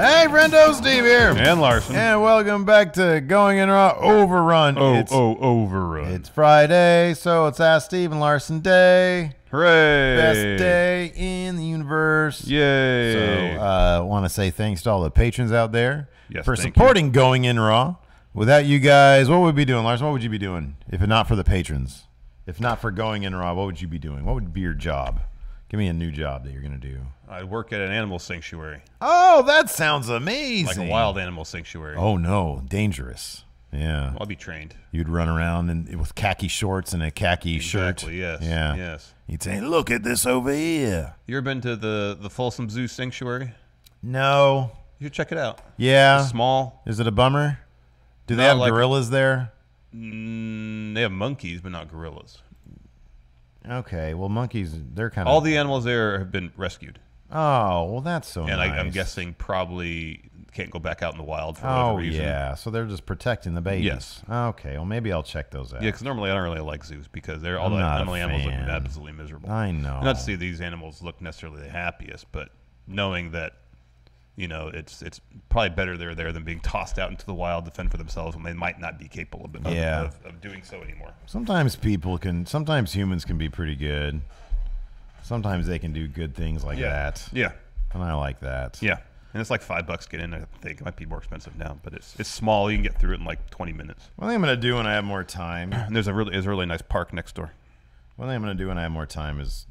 Hey, friendos, Steve here. And Larson. And welcome back to Going In Raw Overrun. Overrun. It's Friday, so it's Ask Steve and Larson Day. Hooray. Best day in the universe. Yay. So, I want to say thanks to all the patrons out there for thank supporting Going In Raw. Without you guys, what would we be doing, Larson? What would you be doing if not for the patrons? If not for Going In Raw, what would you be doing? What would be your job? Give me a new job that you're going to do. I work at an animal sanctuary. Oh, that sounds amazing. Like a wild animal sanctuary. Oh, no. Dangerous. Yeah. Well, I'll be trained. You'd run around with khaki shorts and a khaki shirt. Exactly, yes. Yeah. Yes. You'd say, look at this over here. You ever been to the Folsom Zoo Sanctuary? No. You should check it out. Yeah. It's small. Is it a bummer? Do they No, have like- gorillas there? They have monkeys, but not gorillas. Okay. Well, monkeys, they're kind of... All the animals there have been rescued. Oh, well, that's so And nice. I'm guessing probably can't go back out in the wild for whatever reason. Yeah. So they're just protecting the babies. Yes. Okay. Well, maybe I'll check those out. Yeah, because normally I don't really like zoos because all I'm the not a animals look fan. absolutely miserable. I know. Not to say these animals look necessarily the happiest, but knowing that, you know, it's probably better they're there than being tossed out into the wild to fend for themselves when they might not be capable of doing so anymore. Sometimes humans can be pretty good. Sometimes they can do good things like that. Yeah. And I like that. Yeah. And it's like $5 to get in. I think it might be more expensive now, but it's small. You can get through it in like 20 minutes. One thing I'm going to do when I have more time. And there's a really nice park next door. One thing I'm going to do when I have more time is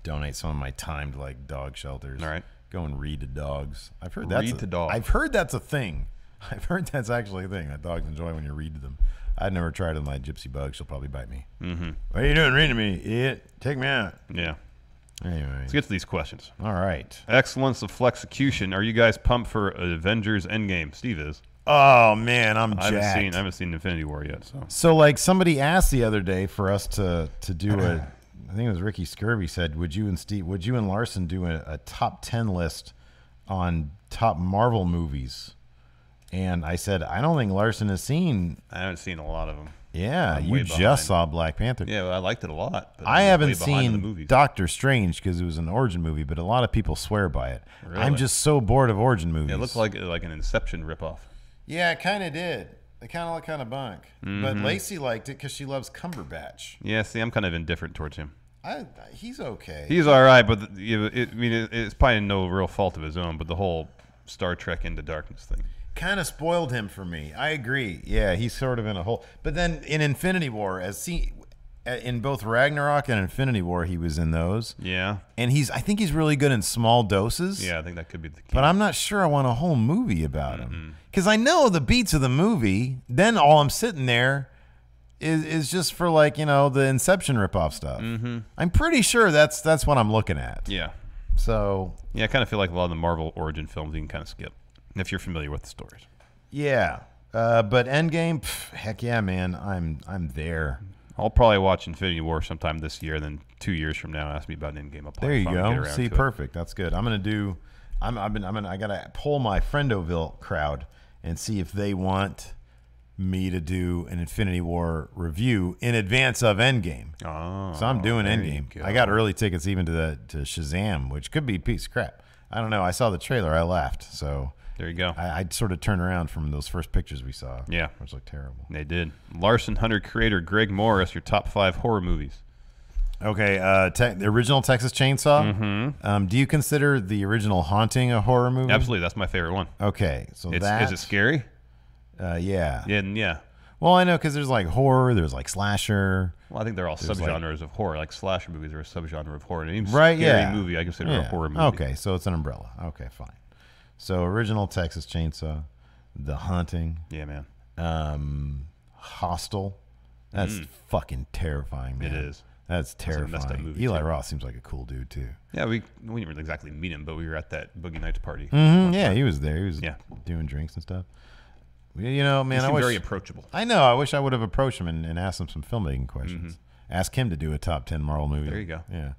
donate some of my time to like dog shelters. All right. Go and read to dogs. I've heard Read to dogs. I've heard that's a thing. I've heard that's actually a thing that dogs enjoy when you read to them. I'd never tried it with my gypsy bug. She'll probably bite me. Mm-hmm. What are you doing reading to me? Idiot. Take me out. Yeah. Anyway. Let's get to these questions. All right. Excellence of Flexecution. Are you guys pumped for Avengers Endgame? Steve is. Oh, man, I'm I jacked. haven't seen Infinity War yet. So like somebody asked the other day for us to do a, I think it was Ricky Scurvy said, would you and Larson do a top 10 list on top Marvel movies? And I said, I don't think Larson has seen. I haven't seen a lot of them. Yeah, I'm you way just behind. saw Black Panther. Yeah, well, I liked it a lot. But I I'm haven't way behind in the seen movies. Doctor Strange because it was an origin movie, but a lot of people swear by it. Really? I'm just so bored of origin movies. Yeah, it looked like an Inception ripoff. Yeah, it kind of did. It kind of looked kind of bunk. Mm-hmm. But Lacey liked it because she loves Cumberbatch. Yeah, see, I'm kind of indifferent towards him. He's okay. He's all right, but it's probably no real fault of his own. But the whole Star Trek Into Darkness thing kind of spoiled him for me. I agree. Yeah, he's sort of in a hole. But then in Infinity War, in both Ragnarok and Infinity War, he was in those. Yeah. And I think he's really good in small doses. Yeah, I think that could be the key. But I'm not sure I want a whole movie about him. Because I know the beats of the movie, then all I'm sitting there is just for like, you know, the Inception ripoff stuff. Mm-hmm. I'm pretty sure that's what I'm looking at. Yeah. So. Yeah, I kind of feel like a lot of the Marvel origin films you can kind of skip if you're familiar with the stories. Yeah. But Endgame, heck yeah, man. I'm there. I'll probably watch Infinity War sometime this year. Then 2 years from now, ask me about Endgame. I'll There you finally go. get around See, to perfect. That's good. I gotta pull my Friendoville crowd and see if they want me to do an Infinity War review in advance of Endgame. Oh, so I'm doing there Endgame. you go. I got early tickets even to Shazam, which could be a piece of crap. I don't know. I saw the trailer. I laughed. So there you go. I sort of turned around from those first pictures we saw. Yeah. Which looked terrible. They did. Larson Hunter creator Greg Morris, your top 5 horror movies. Okay, the original Texas Chainsaw. Mm-hmm. Do you consider the original Haunting a horror movie? Absolutely, that's my favorite one. Okay, so is it scary? Yeah. Yeah. Well, I know because there's like horror, there's like slasher. Well, I think they're all subgenres of horror. Like slasher movies are a subgenre of horror. And even right? Scary movie, I consider a horror movie. Okay, so it's an umbrella. Okay, fine. So original Texas Chainsaw, The Haunting. Yeah, man. Hostel. That's fucking terrifying, man. It is. That's terrifying. Messed up movie, Eli too. Roth seems like a cool dude too. Yeah, we didn't really exactly meet him, but we were at that Boogie Nights party. Yeah, he was there. He was Yeah. doing drinks and stuff. You know, man, He I seemed wish very approachable. I know. I wish I would have approached him and asked him some filmmaking questions. Ask him to do a top 10 Marvel movie. There you go.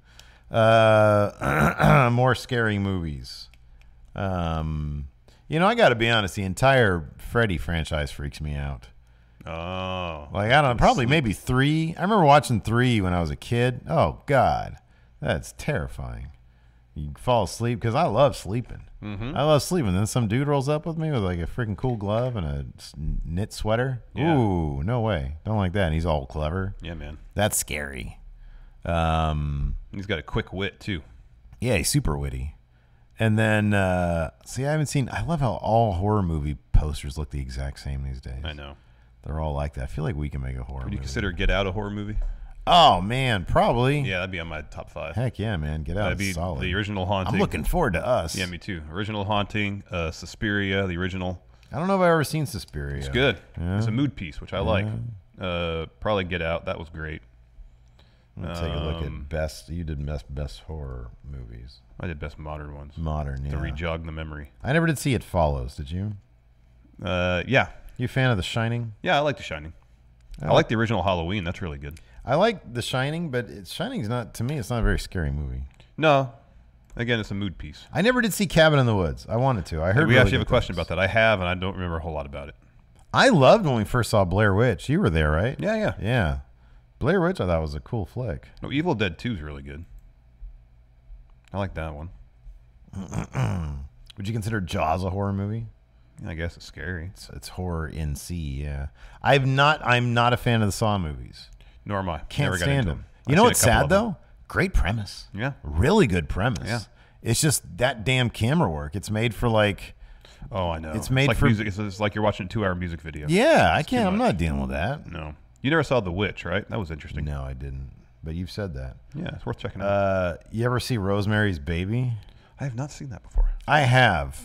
Yeah. More scary movies. You know, I got to be honest. The entire Freddy franchise freaks me out. Oh. Like, I don't know, probably maybe 3. I remember watching 3 when I was a kid. Oh, God. That's terrifying. You fall asleep because I love sleeping. Mm-hmm. I love sleeping. Then some dude rolls up with me with like a freaking cool glove and a knit sweater. Yeah. Ooh, no way. Don't like that. And he's all clever. Yeah, man. That's scary. He's got a quick wit too. Yeah, he's super witty. And then, see, I haven't seen. I love how all horror movie posters look the exact same these days. I know. They're all like that. I feel like we can make a horror Would you movie. consider Get Out a horror movie? Oh man, probably. Yeah, that'd be on my top 5. Heck yeah, man. Get Out. That'd be solid. the original Haunting. I'm looking forward to Us. Yeah, me too. Original Haunting, Suspiria, the original. I don't know if I've ever seen Suspiria. It's good. Yeah. It's a mood piece, which I like. Probably Get Out. That was great. Let's take a look at best. You did best horror movies. I did best modern ones. Modern, yeah. To re-jog the memory. I never did see It Follows. Did you? Yeah. You a fan of The Shining? Yeah, I like The Shining. I like the original Halloween. That's really good. I like The Shining, but Shining's not, to me, it's not a very scary movie. No. Again, it's a mood piece. I never did see Cabin in the Woods. I wanted to. I heard We really actually have a good question things. about that. I have, and I don't remember a whole lot about it. I loved when we first saw Blair Witch. You were there, right? Yeah, yeah. Yeah. Blair Witch, I thought was a cool flick. No, Evil Dead 2 is really good. I like that one. Would you consider Jaws a horror movie? I guess it's scary. It's horror in C, yeah. I'm not a fan of the Saw movies. Nor am I. Can't Never got stand into them. I've You know seen what's a couple sad of them. though? Great premise. Yeah. Really good premise. Yeah. It's just that damn camera work. It's made for like, Oh, I know. It's made like for- music. It's like you're watching a 2-hour music video. yeah, I too can't. I'm much. not dealing with that. No. You never saw The Witch, right? That was interesting. No, I didn't. But you've said that. Yeah, it's worth checking out. You ever see Rosemary's Baby? I have not seen that before. I have.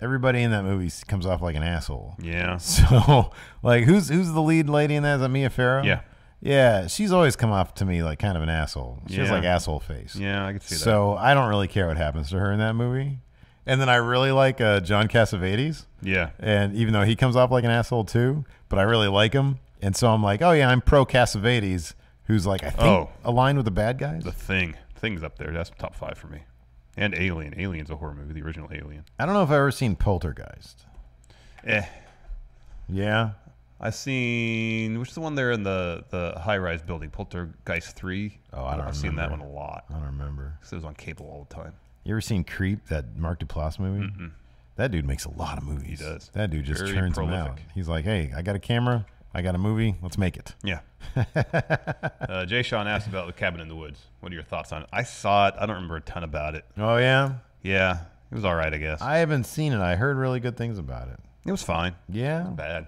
Everybody in that movie comes off like an asshole. Yeah. So, like, who's the lead lady in that? Is that Mia Farrow? Yeah. Yeah, she's always come off to me like kind of an asshole. She has Yeah. like asshole face. Yeah, I can see that. So I don't really care what happens to her in that movie. And then I really like John Cassavetes. Yeah. And even though he comes off like an asshole too, but I really like him. And so I'm like, oh yeah, I'm pro Cassavetes, who's like, I think aligned with the bad guys. The Thing. Thing's up there. That's top 5 for me. And Alien. Alien's a horror movie, the original Alien. I don't know if I've ever seen Poltergeist. Yeah. I've seen, which is the one there in the high-rise building, Poltergeist 3. Oh, I don't I've seen that remember. one a lot. I don't remember. 'Cause it was on cable all the time. You ever seen Creep, that Mark Duplass movie? Mm-mm. That dude makes a lot of movies. He does. That dude just Very churns them out. prolific. He's like, hey, I got a camera. I got a movie. Let's make it. Yeah. Jay Sean asked about The Cabin in the Woods. What are your thoughts on it? I saw it. I don't remember a ton about it. Oh, yeah? Yeah. It was all right, I guess. I haven't seen it. I heard really good things about it. It was fine. Yeah? Not bad.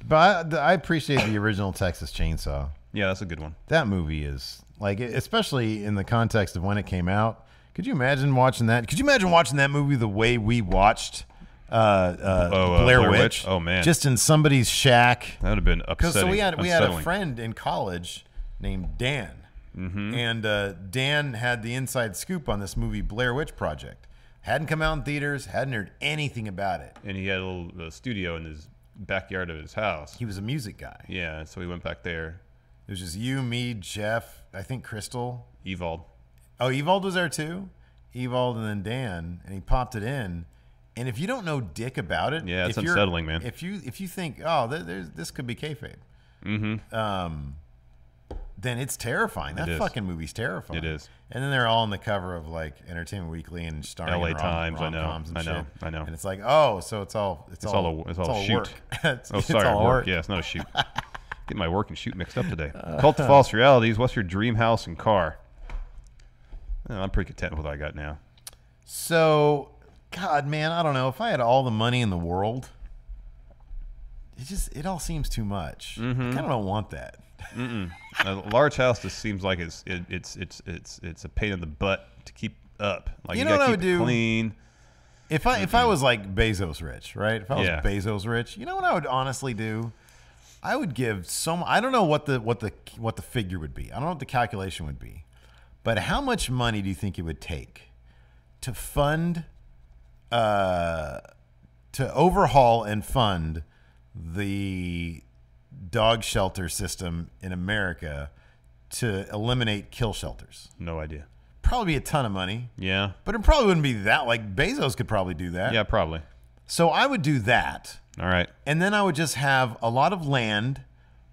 But I appreciate the original Texas Chainsaw. Yeah, that's a good one. That movie is, like, especially in the context of when it came out. Could you imagine watching that? Could you imagine watching that movie the way we watched Blair Witch? Oh, man. Just in somebody's shack. That would have been Because upsetting. so we had a unsettling. friend in college named Dan. Mm-hmm. And Dan had the inside scoop on this movie Blair Witch Project. Hadn't come out in theaters, hadn't heard anything about it. And he had a little studio in his backyard of his house. He was a music guy. Yeah, so we went back there. It was just you, me, Jeff, I think Crystal. Evald. Oh, Evald was there too? Evald and then Dan, and he popped it in. And if you don't know dick about it, Yeah, it's if you're- unsettling, man. If you think, oh, this could be kayfabe, then it's terrifying. That is. fucking movie's terrifying. It is. And then they're all in the cover of like Entertainment Weekly and starring LA in Times, I know, rom-coms and I know, shit. I know. And it's like, oh, so it's all all shoot. work. it's, Oh, it's sorry, all work. Yeah, it's not a shoot. Get my work and shoot mixed up today. Cult to False Realities. What's your dream house and car? I'm pretty content with what I got now. So, God, man, I don't know. If I had all the money in the world, it all seems too much. I kind of don't want that. A large house just seems like it's a pain in the butt to keep up. Like You you, know gotta what I keep would it do? clean. If I was like Bezos rich, right? If I was Yeah. Bezos rich, you know what I would honestly do? I would give I don't know what the figure would be. I don't know what the calculation would be. But how much money do you think it would take to fund to overhaul and fund the dog shelter system in America to eliminate kill shelters? No idea. Probably be a ton of money. Yeah. But it probably wouldn't be that. Like Bezos could probably do that. Yeah, probably. So I would do that. All right. And then I would just have a lot of land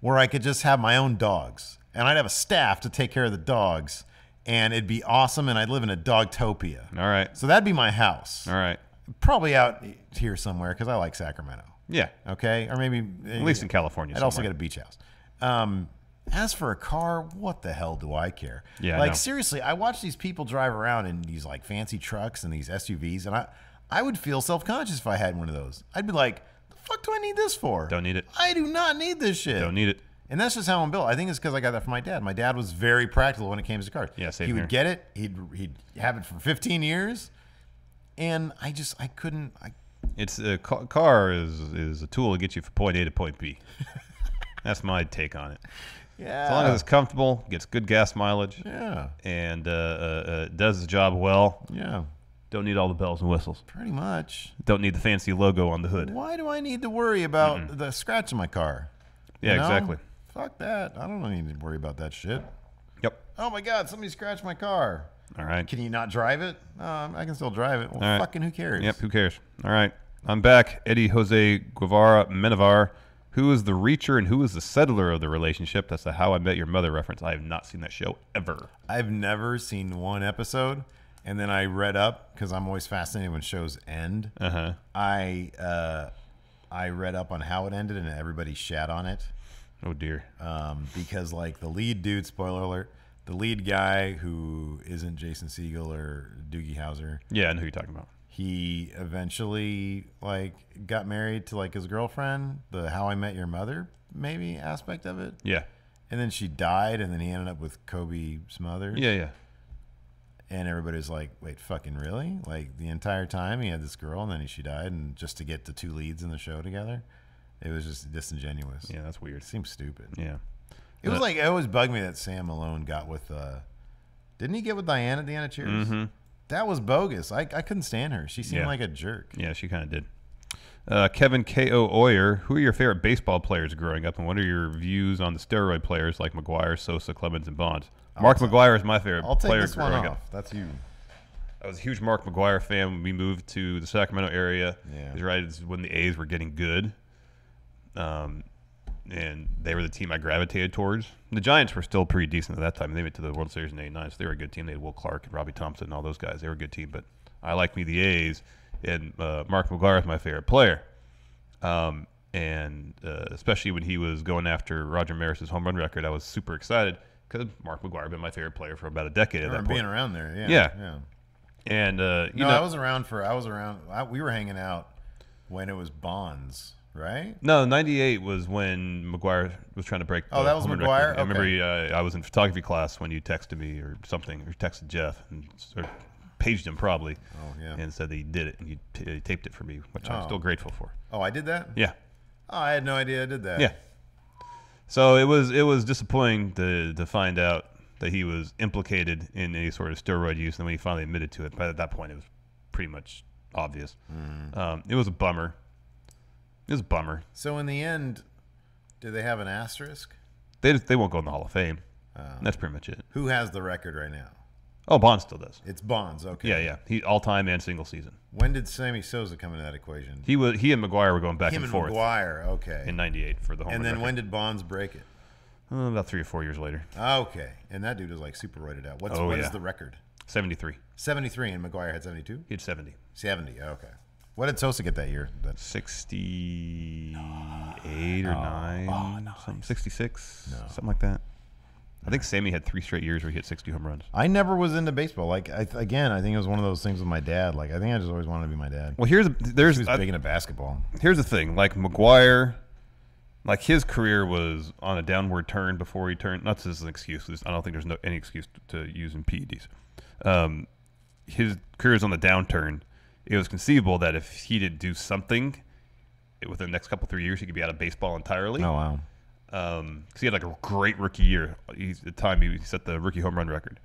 where I could just have my own dogs. And I'd have a staff to take care of the dogs. and it'd be awesome, and I'd live in a dogtopia. All right. So that'd be my house. All right. Probably out here somewhere because I like Sacramento. Yeah. Okay, or maybe at least in California. I'd also get a beach house. As for a car, what the hell do I care? Yeah, like seriously, I watch these people drive around in these like fancy trucks and these SUVs, and I would feel self-conscious if I had one of those. I'd be like, the fuck do I need this for? Don't need it. I do not need this shit. Don't need it. And that's just how I'm built. I think it's because I got that from my dad. My dad was very practical when it came to cars. Yeah, same He would here. get it. He'd have it for 15 years, and I couldn't. It's a car is a tool to get you from point A to point B. That's my take on it. Yeah. As long as it's comfortable, gets good gas mileage, Yeah. and does the job well. Yeah. Don't need all the bells and whistles. Pretty much. Don't need the fancy logo on the hood. Why do I need to worry about the scratch in my car? Yeah, You know? exactly. Fuck that. I don't need to worry about that shit. Yep. Oh my God, somebody scratched my car. All right. Can you not drive it? I can still drive it. Well, All right. fucking who cares? Yep, who cares? All right. I'm back. Eddie Jose Guevara Menavar. Who is the reacher and who is the settler of the relationship? That's the How I Met Your Mother reference. I have not seen that show ever. I've never seen one episode, and then I read up because I'm always fascinated when shows end. Uh-huh. I read up on how it ended, and everybody shat on it. Oh, dear. Because like the lead dude, spoiler alert, the lead guy who isn't Jason Segel or Doogie Howser, Yeah, I know who you're talking about. he eventually like got married to like his girlfriend, the How I Met Your Mother maybe aspect of it. Yeah. And then she died, and then he ended up with Kobe Smothers. Yeah, yeah. And everybody's like, wait, fucking really? Like the entire time he had this girl, and then she died, and just to get the two leads in the show together, it was just disingenuous. Yeah, that's weird. It seems stupid. Yeah. It was like, it always bugged me that Sam Malone got with, didn't he get with Diane at the end of Cheers? Mm-hmm. That was bogus. I couldn't stand her. She seemed Yeah. like a jerk. Yeah, she kind of did. Kevin K.O. Oyer, who are your favorite baseball players growing up, and what are your views on the steroid players like McGuire, Sosa, Clemens, and Bonds? Mark McGuire is my favorite I'll take player this one growing off. up. That's you. I was a huge Mark McGuire fan when we moved to the Sacramento area. Yeah. It was right when the A's were getting good. And they were the team I gravitated towards. The Giants were still pretty decent at that time. They went to the World Series in '89, so they were a good team. They had Will Clark and Robbie Thompson and all those guys. They were a good team, but I like me the A's, and Mark McGuire is my favorite player. Especially when he was going after Roger Maris's home run record, I was super excited because Mark McGuire had been my favorite player for about a decade at that point. Being around there, yeah. Yeah. And I was around. We were hanging out when it was Bonds, right? No, '98 was when McGuire was trying to break. Oh, that was home run McGuire? record. I Okay. remember I was in photography class when you texted me or something, or texted Jeff and sort of paged him probably. Oh, yeah. And said that he did it and he taped it for me, which I'm Oh. still grateful for. Oh, I did that? Yeah, Oh, I had no idea I did that. yeah. So it was disappointing to find out that he was implicated in any sort of steroid use, and when he finally admitted to it, but at that point it was pretty much obvious. It was a bummer. It was a bummer. So in the end, do they have an asterisk? They won't go in the Hall of Fame. That's pretty much it. Who has the record right now? Oh, Bond still does. It's Bonds. Okay. Yeah, yeah. He all time and single season. When did Sammy Sosa come into that equation? He and McGuire were going back Him and and forth McGuire. Okay. in '98 for the home And run then record. when did Bonds break it? About 3 or 4 years later. Okay. And that dude was like super roided out. What Oh, is yeah. the record? 73. 73, and McGuire had 72? He had 70. 70. Okay. What did Sosa get that year? 68 or 9. Something, 66. Something like that. I think Sammy had 3 straight years where he hit 60 home runs. I never was into baseball. Like, I think it was one of those things with my dad. Like, I think I just always wanted to be my dad. Well, He was big into basketball. Here's the thing. Like McGuire, like his career was on a downward turn before he turned. Not as an excuse. I don't think there's any excuse to using PEDs. His career is on the downturn. It was conceivable that if he did do something within the next couple 3 years, he could be out of baseball entirely. Oh, wow. Because he had like a great rookie year. At the time, he set the rookie home run record.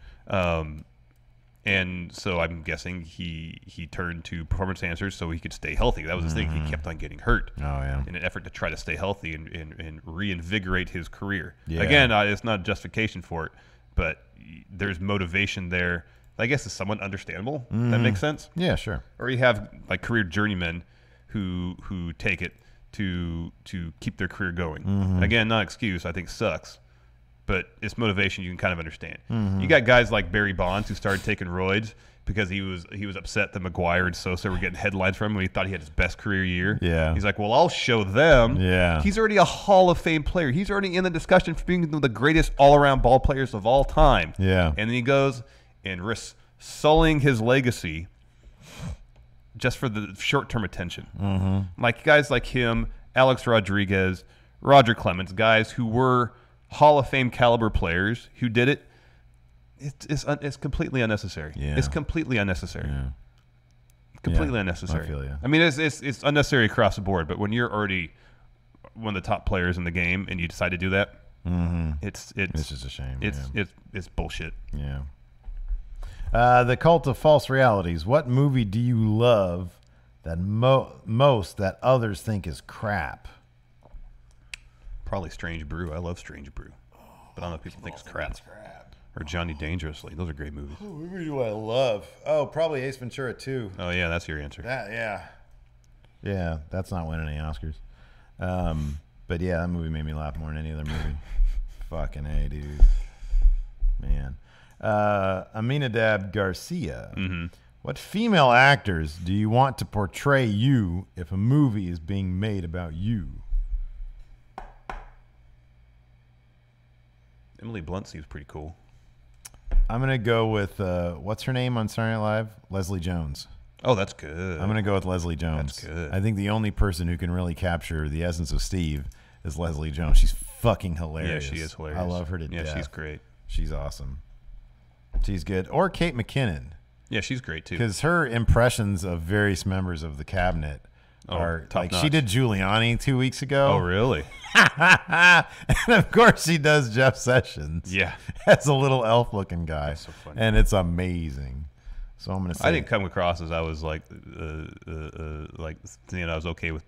And so I'm guessing he turned to performance enhancers so he could stay healthy. That was his thing. He kept on getting hurt. Oh, yeah. In an effort to try to stay healthy and reinvigorate his career. Yeah. Again, it's not a justification for it, but there's motivation there. I guess is somewhat understandable. That makes sense. Yeah, sure. Or you have like career journeymen who take it to keep their career going. Again, not excuse. I think sucks, but it's motivation you can kind of understand. You got guys like Barry Bonds who started taking roids because he was upset that McGwire and Sosa were getting headlines from him when he thought he had his best career year. Yeah. He's like, well, I'll show them. Yeah. He's already a Hall of Fame player. He's already in the discussion for being one of the greatest all-around ball players of all time. Yeah. And then he goes and risks sullying his legacy just for the short-term attention. Like guys like him, Alex Rodriguez, Roger Clemens, guys who were Hall of Fame caliber players who did it. It's completely unnecessary. Yeah. It's completely unnecessary. Yeah. Completely Yeah, unnecessary. I feel you. I mean, it's unnecessary across the board. But when you're already one of the top players in the game and you decide to do that, it's just a shame. It's bullshit. Yeah. The Cult of False Realities. What movie do you love that most that others think is crap? Probably Strange Brew. I love Strange Brew, but I don't know if people think it's crap. Or Johnny Dangerously. Those are great movies. What movie do I love? Oh, probably Ace Ventura 2. Oh yeah, that's your answer. Yeah, that's not winning any Oscars. But yeah, that movie made me laugh more than any other movie. Fucking A, dude. Man. Aminadab Garcia. What female actors do you want to portray you if a movie is being made about you? Emily Blunt seems pretty cool. I'm going to go with, what's her name on Saturday Night Live? Leslie Jones. Oh, that's good. I'm going to go with Leslie Jones. That's good. I think the only person who can really capture the essence of Steve is Leslie Jones. She's fucking hilarious. Yeah, she is hilarious. I love her to death. Yeah, she's great. She's awesome. She's good. Or Kate McKinnon. Yeah, she's great too. Because her impressions of various members of the cabinet are top like notch. she did Giuliani 2 weeks ago. Oh, really? And of course she does Jeff Sessions. Yeah. As a little elf looking guy. That's so funny. And it's amazing. So I'm going to say I didn't come across as I was like I was okay with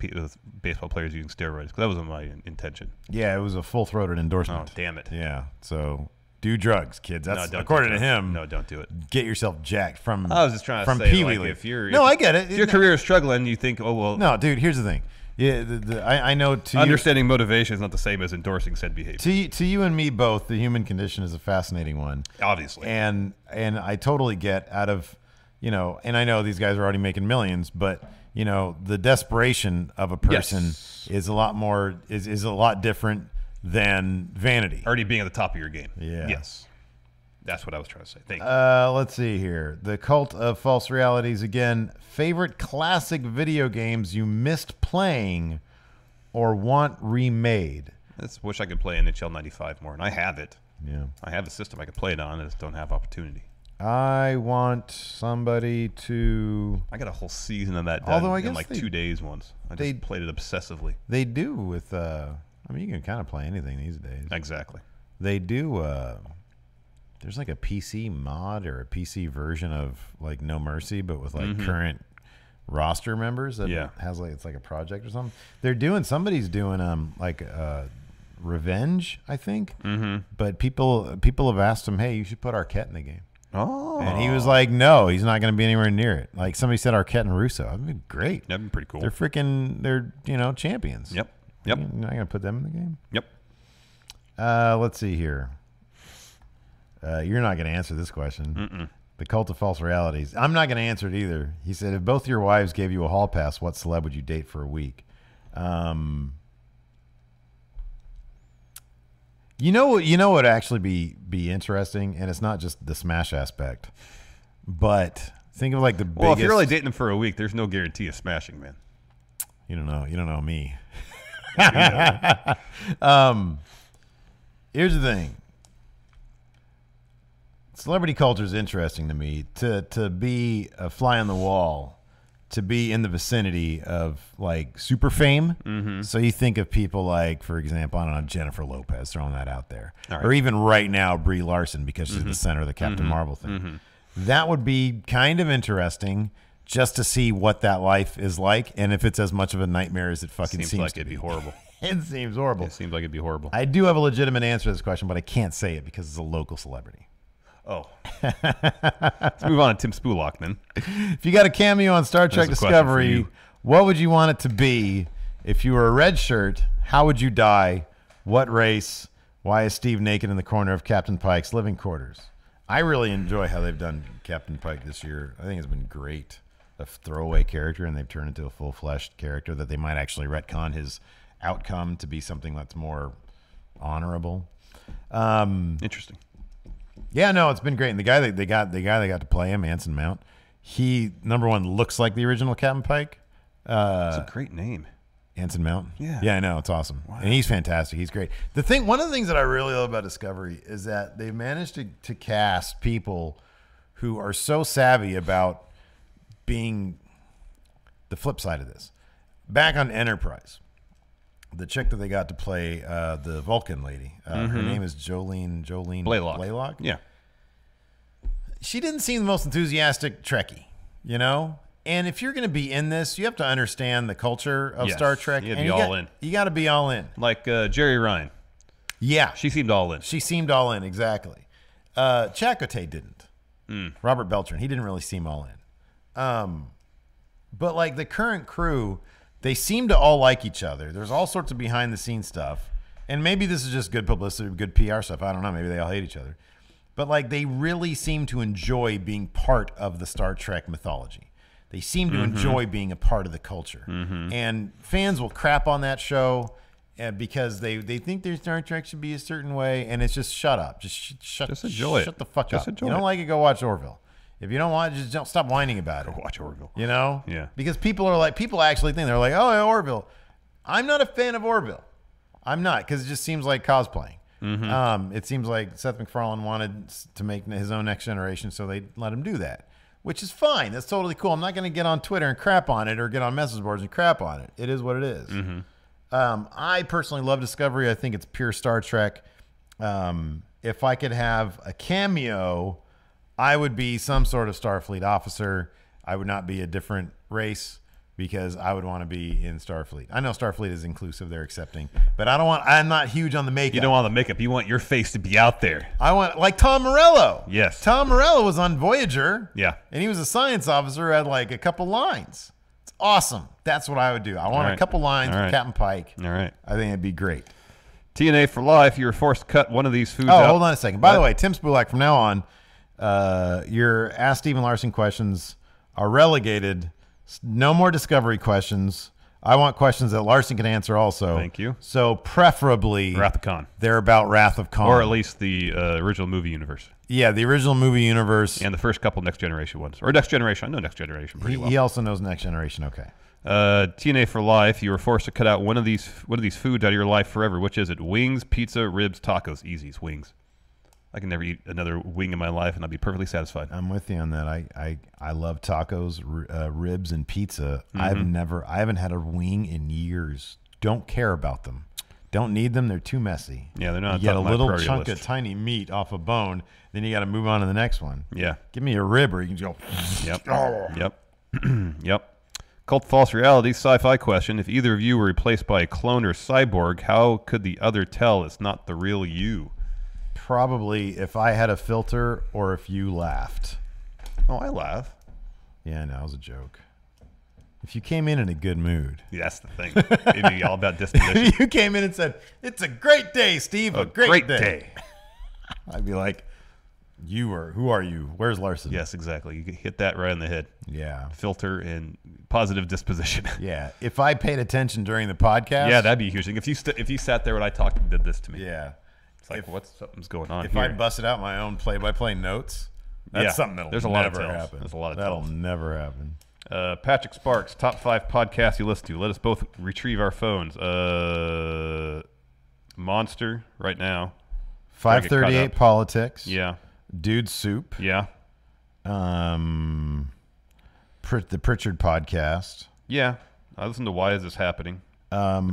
baseball players using steroids because that wasn't my intention. Yeah, it was a full-throated endorsement. Oh, damn it. Yeah. So do drugs, kids. That's don't according do to drugs. him. No, don't do it. Get yourself jacked from. I was just trying to from say, Pee-wee like, League. if I get it. If your career is struggling, you think, oh well. No, dude. Here's the thing. Yeah, I know. To Understanding motivation is not the same as endorsing said behavior. To you and me both, the human condition is a fascinating one. Obviously. And I totally get out of, and I know these guys are already making millions, but the desperation of a person is a lot more is a lot different than vanity. Already being at the top of your game. Yeah. Yes. That's what I was trying to say. Thank you. Let's see here. The Cult of False Realities again. Favorite classic video games you missed playing or want remade? I just wish I could play NHL 95 more, and I have it. Yeah. I have a system I could play it on. I just don't have opportunity. I want somebody to. I got a whole season of that done Although I guess in like 2 days once. I just played it obsessively. They do with. I mean, you can kind of play anything these days. Exactly. They do. There's like a PC mod or a PC version of like No Mercy, but with like current roster members that has like it's like a project or something. Somebody's doing like Revenge, I think. But people have asked him, hey, you should put Arquette in the game. Oh. And he was like, no, he's not going to be anywhere near it. Like somebody said Arquette and Russo. That'd be great. That'd be pretty cool. They're champions. Yep. You're not going to put them in the game? Yep. Let's see here. You're not going to answer this question. The Cult of False Realities. I'm not going to answer it either. He said, if both your wives gave you a hall pass, what celeb would you date for a week? You know what would actually be interesting, and it's not just the smash aspect, but think of like the biggest. Well, if you're only dating them for a week, there's no guarantee of smashing, man. You don't know me. Here's the thing. Celebrity culture is interesting to me. To be a fly on the wall, to be in the vicinity of like super fame. So you think of people like, for example, I don't know, Jennifer Lopez, throwing that out there, or even right now Brie Larson because she's the center of the Captain Marvel thing. That would be kind of interesting just to see what that life is like, and if it's as much of a nightmare as it fucking seems like to it'd be horrible. It seems horrible. It seems like it'd be horrible. I do have a legitimate answer to this question, but I can't say it because it's a local celebrity. Oh. Let's move on to Tim Spulach, man. If you got a cameo on Star Trek Discovery, what would you want it to be? If you were a red shirt, how would you die? What race? Why is Steve naked in the corner of Captain Pike's living quarters? I really enjoy how they've done Captain Pike this year. I think it's been great. A throwaway character, and they've turned into a full-fleshed character that they might actually retcon his outcome to be something that's more honorable. Interesting. Yeah, no, it's been great. And the guy that they got to play him, Anson Mount, he, number one, looks like the original Captain Pike. It's a great name. Anson Mount? Yeah. Yeah, I know. It's awesome. Wow. And he's fantastic. He's great. One of the things that I really love about Discovery is that they've managed to cast people who are so savvy about being the flip side of this. Back on Enterprise, the chick that they got to play the Vulcan lady, her name is Jolene Blaylock. Yeah. She didn't seem the most enthusiastic Trekkie, you know? And if you're going to be in this, you have to understand the culture of Star Trek. You got to be all in. You got to be all in. Like Jerry Ryan. Yeah. She seemed all in. She seemed all in, exactly. Chakotay didn't. Robert Beltran, he didn't really seem all in. But like the current crew, they seem to all like each other. There's all sorts of behind-the-scenes stuff. And maybe this is just good publicity, good PR stuff. I don't know. Maybe they all hate each other. But like they really seem to enjoy being part of the Star Trek mythology. They seem to enjoy being a part of the culture. And fans will crap on that show because they think their Star Trek should be a certain way. And it's just shut up. Just enjoy it. Shut the fuck Just up. enjoy You don't it. like it, go watch Orville. If you don't want it, just don't stop whining about it. Go watch Orville. You know? Yeah. Because people actually think, they're like, oh, yeah, Orville. I'm not a fan of Orville. I'm not, because it just seems like cosplaying. It seems like Seth MacFarlane wanted to make his own Next Generation, so they let him do that, which is fine. That's totally cool. I'm not going to get on Twitter and crap on it or get on message boards and crap on it. It is what it is. I personally love Discovery. I think it's pure Star Trek. If I could have a cameo, I would be some sort of Starfleet officer. I would not be a different race because I would want to be in Starfleet. I know Starfleet is inclusive; they're accepting, but I'm not huge on the makeup. You don't want the makeup. You want your face to be out there. I want like Tom Morello. Yes. Tom Morello was on Voyager. Yeah. And he was a science officer who had like a couple lines. It's awesome. That's what I would do. I want a couple lines with Captain Pike. All right. I think it'd be great. TNA for life. You were forced to cut one of these foods Oh, out. hold on a second. By the way, Tim Spulak, from now on, your Ask Stephen Larson questions are relegated. No more Discovery questions. I want questions that Larson can answer also. Thank you. So preferably Wrath of Khan. They're about Wrath of Khan. Or at least the original movie universe. Yeah, the original movie universe. And the first couple Next Generation ones. Or Next Generation. I know Next Generation pretty well. He also knows Next Generation. Okay. TNA for life. You were forced to cut out one of these foods out of your life forever. Which is it? Wings, pizza, ribs, tacos. Easy. Wings. I can never eat another wing in my life, and I'll be perfectly satisfied. I'm with you on that. I love tacos, ribs, and pizza. I haven't had a wing in years. Don't care about them. Don't need them. They're too messy. Yeah, they're not. You get a little chunk of tiny meat off a bone, then you got to move on to the next one. Yeah. Give me a rib, or you can just go. Yep. Yep. Yep. Cult false reality sci-fi question: if either of you were replaced by a clone or cyborg, how could the other tell it's not the real you? Probably if I had a filter or if you laughed. Oh, I laugh. Yeah, no, it was a joke. If you came in a good mood. Yeah, that's the thing. It'd be all about disposition. If you came in and said, "It's a great day, Steve. A great day." I'd be like, who are you? Where's Larson? Yes, exactly. You hit that right on the head. Yeah. Filter and positive disposition. Yeah. If I paid attention during the podcast. Yeah, that'd be a huge thing. If you sat there when I talked and did this to me. Yeah. It's like, something's going on if here. I busted out my own play-by-play notes, that's something that'll never happen. There's a lot of That'll never happen. Patrick Sparks, top 5 podcasts you listen to. Let us both retrieve our phones. Monster, right now. 538 Politics. Yeah. Dude Soup. Yeah. The Pritchard Podcast. Yeah. I listen to Why Is This Happening?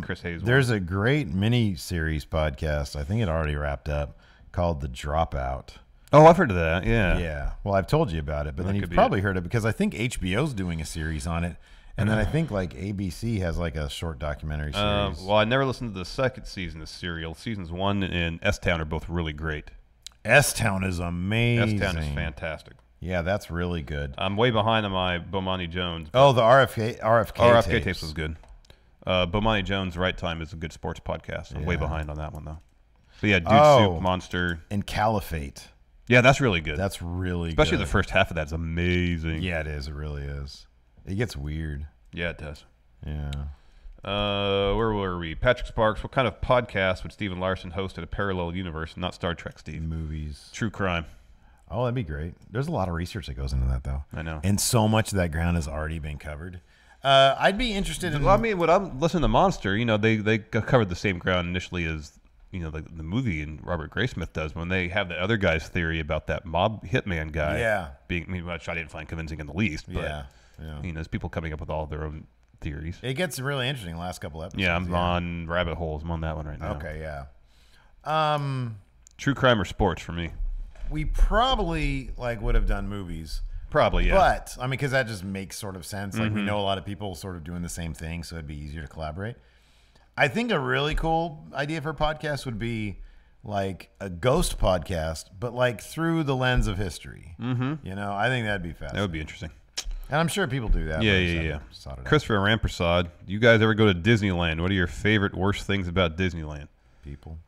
Chris Hayes. There's a great mini-series podcast, I think it already wrapped up, called The Dropout. Oh, I've heard of that. Yeah. Yeah. Well, I've told you about it, but then you've probably heard it because I think HBO's doing a series on it. And then I think like ABC has like a short documentary series. Well, I never listened to the second season of Serial. Seasons 1 and S-Town are both really great. S-Town is amazing. S-Town is fantastic. Yeah, that's really good. I'm way behind on my Bomani Jones. Oh, the RFK tapes was good. Bomani Jones' Right Time is a good sports podcast. I'm way behind on that one, though. But yeah, Dude Soup, Monster. And Caliphate. Yeah, that's really good. That's really Especially good. the first half of that's amazing. Yeah, it is. It really is. It gets weird. Yeah, it does. Yeah. Where were we? Patrick Sparks. What kind of podcast would Steve and Larson host at a parallel universe, not Star Trek, Steve? Movies. True crime. Oh, that'd be great. There's a lot of research that goes into that, though. I know. And so much of that ground has already been covered. I'd be interested in... Well, I mean, when I'm listening to Monster, you know, they covered the same ground initially as, you know, the movie and Robert Graysmith does when they have the other guy's theory about that mob hitman guy being, which I didn't find convincing in the least. But, you know, there's people coming up with all their own theories. It gets really interesting the last couple episodes. Yeah, I'm on rabbit holes. I'm on that one right now. Okay, yeah. True crime or sports for me? We probably would have done movies. Probably, yeah. But, I mean, because that just makes sort of sense. Like, we know a lot of people sort of doing the same thing, so it'd be easier to collaborate. I think a really cool idea for a podcast would be like a ghost podcast, but like through the lens of history. Mm-hmm. You know, I think that'd be fascinating. That would be interesting. And I'm sure people do that. Yeah. Christopher Rampersad, you guys ever go to Disneyland? What are your favorite, worst things about Disneyland? People.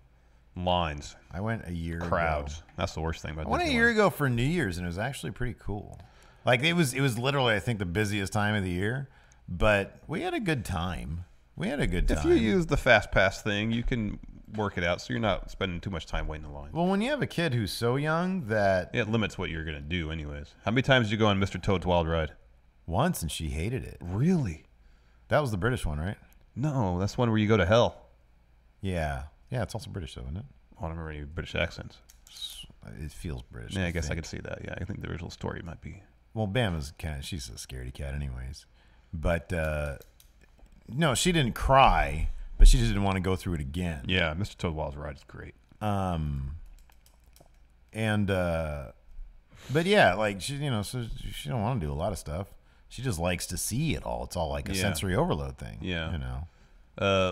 Lines. I went a year ago. Crowds. That's the worst thing about Disneyland. I went a year ago for New Year's, and it was actually pretty cool. Like, it was literally, I think, the busiest time of the year, but we had a good time. If you use the Fast Pass thing, you can work it out so you're not spending too much time waiting in line. Well, when you have a kid who's so young that... It limits what you're going to do anyways. How many times did you go on Mr. Toad's Wild Ride? Once, and she hated it. Really? That was the British one, right? No, that's one where you go to hell. Yeah. Yeah, it's also British, though, isn't it? I don't remember any British accents. It feels British. Yeah, I guess I could see that. Yeah, I think the original story might be... Well, Bama's she's a scaredy cat anyways. But, no, she didn't cry, but she just didn't want to go through it again. Yeah, Mr. Toad's Wild Ride is great. But yeah, like she, you know, so she don't want to do a lot of stuff. She just likes to see it all. It's all like a sensory overload thing. Yeah, you know.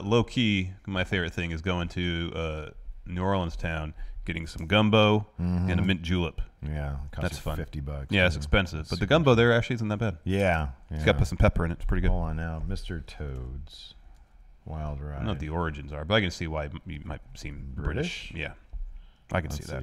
Low key, my favorite thing is going to New Orleans town, getting some gumbo and a mint julep. Yeah, that's fun. $50. Yeah, it's expensive, but the gumbo there actually isn't that bad. Yeah, it's got to put some pepper in it. It's pretty good. Hold on now, Mr. Toad's Wild Ride. I don't know what the origins are, but I can see why you might seem British. Yeah, I can see that.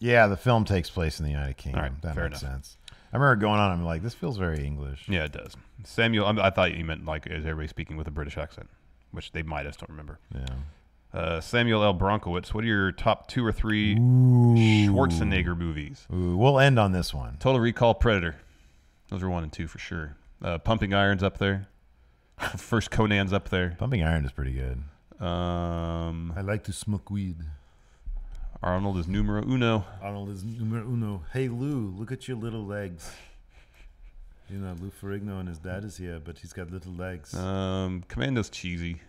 Yeah, the film takes place in the United Kingdom. All right, that fair makes enough. sense. I remember going on. I'm like, this feels very English. Yeah, it does. Samuel, I thought you meant like is everybody speaking with a British accent, which they might. I just don't remember. Yeah. Samuel L. Bronkowitz, what are your top 2 or 3 Schwarzenegger movies? Ooh, we'll end on this one. Total Recall, Predator. Those are 1 and 2 for sure. Pumping Iron's up there. First Conan's up there. Pumping Iron is pretty good. I like to smoke weed. Arnold is numero uno. Arnold is numero uno. Hey, Lou, look at your little legs. You know, Lou Ferrigno and his dad is here, but he's got little legs. Commando's cheesy.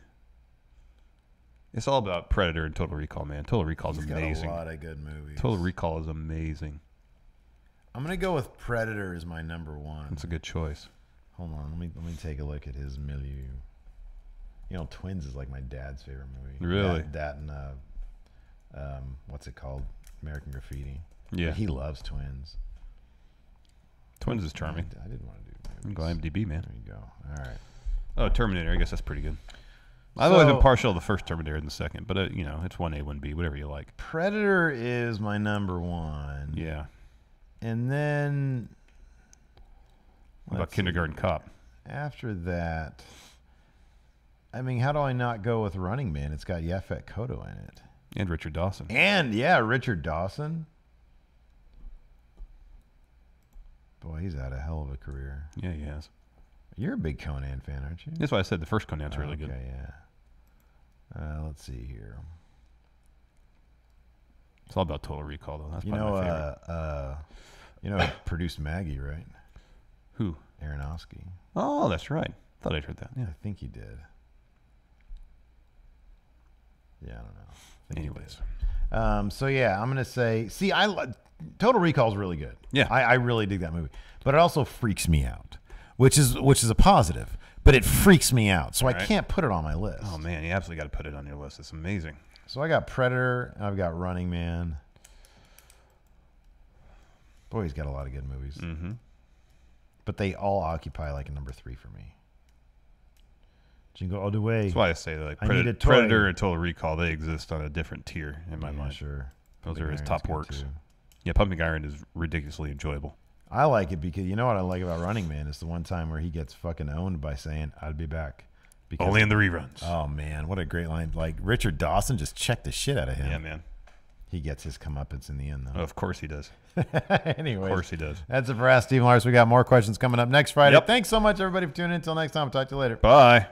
It's all about Predator and Total Recall, man. Total Recall is amazing. Got a lot of good movies. Total Recall is amazing. I'm gonna go with Predator as my number 1. That's a good choice. Hold on, let me take a look at his milieu. You know, Twins is like my dad's favorite movie. Really? That and what's it called? American Graffiti. Yeah. He loves Twins. Twins is charming. I didn't want to do movies. Go IMDb, man. There you go. All right. Oh, Terminator. I guess that's pretty good. I've always been partial to the first Terminator and the second, but you know, it's 1A, 1B, whatever you like. Predator is my number 1. Yeah. And then what about Kindergarten Cop? After that, I mean, how do I not go with Running Man? It's got Yaphet Kotto in it. And Richard Dawson. And, yeah, Richard Dawson. Boy, he's had a hell of a career. Yeah, he has. You're a big Conan fan, aren't you? That's why I said the first Conan's really good. Okay, yeah. Let's see here. It's all about Total Recall, though. That's probably my favorite. You know, produced Maggie, right? Who? Aronofsky. Oh, that's right. Thought I'd heard that. Yeah. I think he did. Yeah, I don't know. Anyways. So yeah, I'm gonna say. See, Total Recall is really good. Yeah, I really dig that movie, but it also freaks me out, which is a positive. But it freaks me out, so I can't put it on my list. Oh man, you absolutely got to put it on your list. It's amazing. So I got Predator. And I've got Running Man. Boy, he's got a lot of good movies. Mm-hmm. But they all occupy like a number 3 for me. Jingle all the way. That's why I say like I need a toy. Predator and Total Recall, they exist on a different tier in my mind. Sure. Those are his Iron's top good works. too. Yeah, Pumping Iron is ridiculously enjoyable. I like it because you know what I like about Running Man is the one time where he gets fucking owned by saying, "I'll be back." Because, Only in the reruns. Oh man, what a great line! Like Richard Dawson just checked the shit out of him. Yeah, man. He gets his comeuppance in the end, though. Oh, of course he does. Anyways, Of course he does. that's it for Ask Steve Larson. We got more questions coming up next Friday. Yep. Thanks so much, everybody, for tuning in. Until next time, talk to you later. Bye.